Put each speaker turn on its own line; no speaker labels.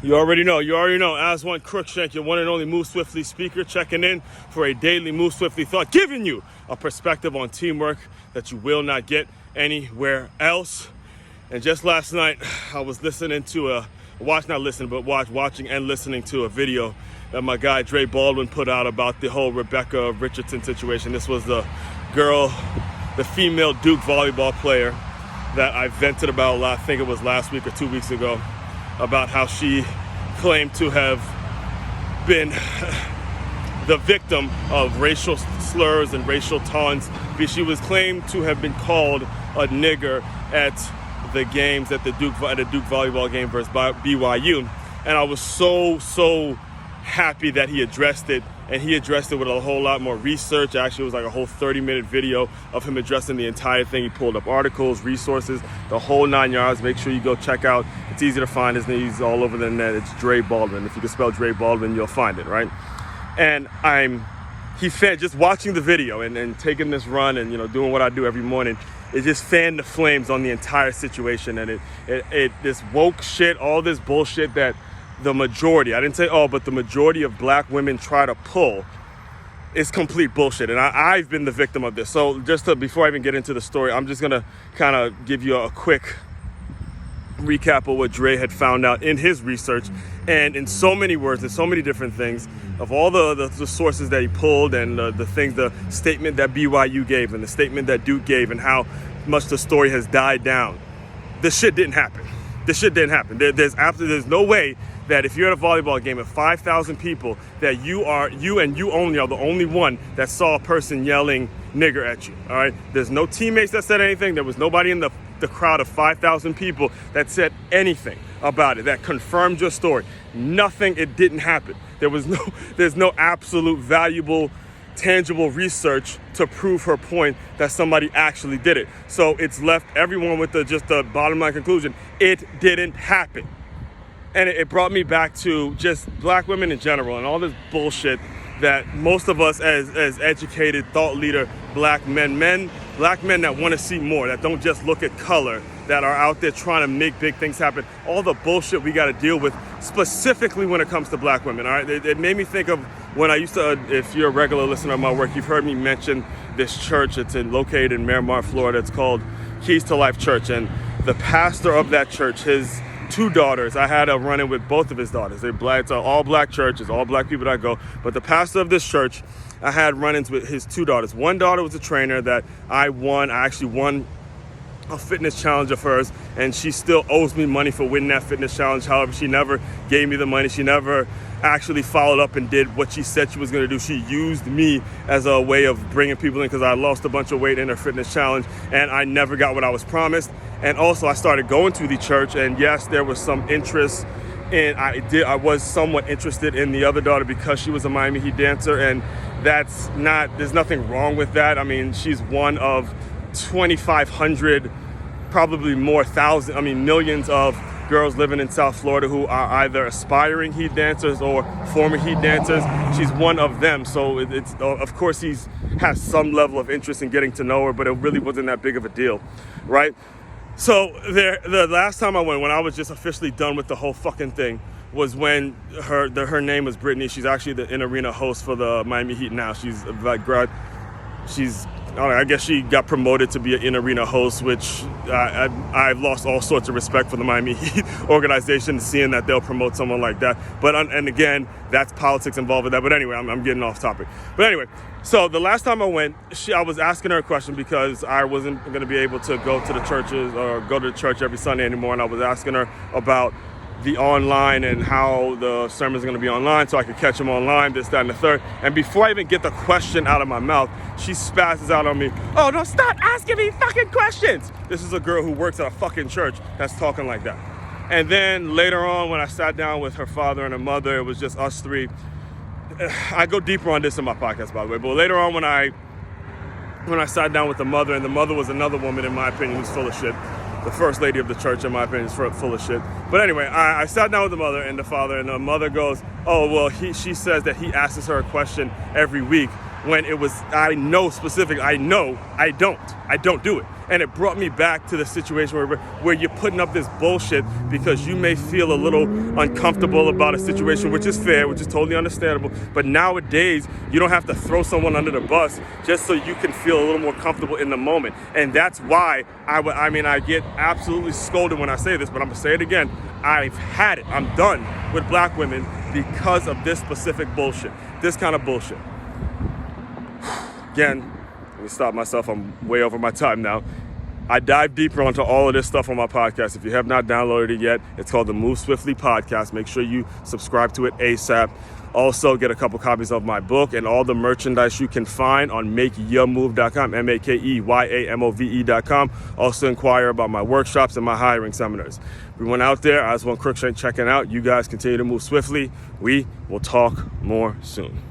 You already know. Aswand Cruickshank, your one and only Move Swiftly speaker, checking in for a daily Move Swiftly thought, giving you a perspective on teamwork that you will not get anywhere else. And just last night, I was listening to watching and listening to a video that my guy Dre Baldwin put out about the whole Rebecca Richardson situation. This was the female Duke volleyball player that I vented about, I think it was last week or 2 weeks ago, about how she claimed to have been the victim of racial slurs and racial taunts. She was claimed to have been called a nigger at the games at the Duke volleyball game versus BYU, and I was so happy that he addressed it, and he addressed it with a whole lot more research. Actually, it was like a whole 30-minute video of him addressing the entire thing. He pulled up articles, resources, the whole 9 yards. Make sure you go check out. It's easy to find. His name, he's all over the net. It's Dre Baldwin. If you can spell Dre Baldwin, you'll find it, right? And just watching the video and taking this run and doing what I do every morning. It just fanned the flames on the entire situation, and it this woke shit, all this bullshit that the majority, I didn't say all, but the majority of black women try to pull is complete bullshit. And I've been the victim of this. So before I even get into the story, I'm just going to kind of give you a quick recap of what Dre had found out in his research. And in so many words, and so many different things, of all the sources that he pulled and the statement that BYU gave and the statement that Duke gave and how much the story has died down, this shit didn't happen. There's no way that if you're at a volleyball game of 5,000 people, that you only are the only one that saw a person yelling nigger at you, all right? There's no teammates that said anything. There was nobody in the crowd of 5,000 people that said anything about it, that confirmed your story. Nothing, it didn't happen. There's no absolute valuable, tangible research to prove her point that somebody actually did it. So it's left everyone with just the bottom line conclusion. It didn't happen. And it brought me back to just black women in general and all this bullshit that most of us as educated, thought leader black men that want to see more, that don't just look at color, that are out there trying to make big things happen, all the bullshit we got to deal with specifically when it comes to black women, all right? It made me think of when I used to, if you're a regular listener of my work, you've heard me mention this church. It's located in Miramar, Florida. It's called Keys to Life Church. And the pastor of that church, his two daughters, I had a run-in with both of his daughters. They're black. It's an all-black church. It's all black people that go. But the pastor of this church, I had run-ins with his two daughters. One daughter was a trainer that I actually won a fitness challenge of hers, and she still owes me money for winning that fitness challenge. However, she never gave me the money. She never actually followed up and did what she said she was going to do. She used me as a way of bringing people in because I lost a bunch of weight in her fitness challenge, and I never got what I was promised. And also, I started going to the church, and yes, there was some interest in, I was somewhat interested in the other daughter because she was a Miami Heat dancer, and there's nothing wrong with that. I mean, she's one of 2,500, probably more millions of girls living in South Florida who are either aspiring Heat dancers or former Heat dancers. She's one of them. So it's of course he has some level of interest in getting to know her, but it really wasn't that big of a deal, right? So the last time I went, when I was just officially done with the whole fucking thing, was when her name was Brittany. She's actually the in-arena host for the Miami Heat now. I guess she got promoted to be an in-arena host, which I've lost all sorts of respect for the Miami Heat organization, seeing that they'll promote someone like that. But and again, that's politics involved with that. But anyway, I'm getting off topic. But anyway, so the last time I went, I was asking her a question because I wasn't going to be able to go to the churches or go to the church every Sunday anymore, and I was asking her about the online and how the sermons are going to be online so I could catch them online, this, that, and the third. And before I even get the question out of my mouth, she spazzes out on me. Oh, don't stop asking me fucking questions. This is a girl who works at a fucking church that's talking like that. And then later on, when I sat down with her father and her mother, it was just us three. I go deeper on this in my podcast, by the way. But later on, when I sat down with the mother, and the mother was another woman, in my opinion, who's full of shit. The first lady of the church, in my opinion, is full of shit. But anyway, I sat down with the mother and the father, and the mother goes, oh, well, she says that he asks her a question every week when I know I don't do it. And it brought me back to the situation where you're putting up this bullshit because you may feel a little uncomfortable about a situation, which is fair, which is totally understandable. But nowadays, you don't have to throw someone under the bus just so you can feel a little more comfortable in the moment. And that's why I get absolutely scolded when I say this, but I'm gonna say it again. I've had it. I'm done with black women because of this specific bullshit, this kind of bullshit. Again, let me stop myself. I'm way over my time now. I dive deeper onto all of this stuff on my podcast. If you have not downloaded it yet, it's called the Move Swiftly Podcast. Make sure you subscribe to it ASAP. Also, get a couple copies of my book and all the merchandise you can find on makeyourmove.com, MakeYamove.com. Also, inquire about my workshops and my hiring seminars. Everyone out there, Aswand Cruickshank checking out. You guys continue to move swiftly. We will talk more soon.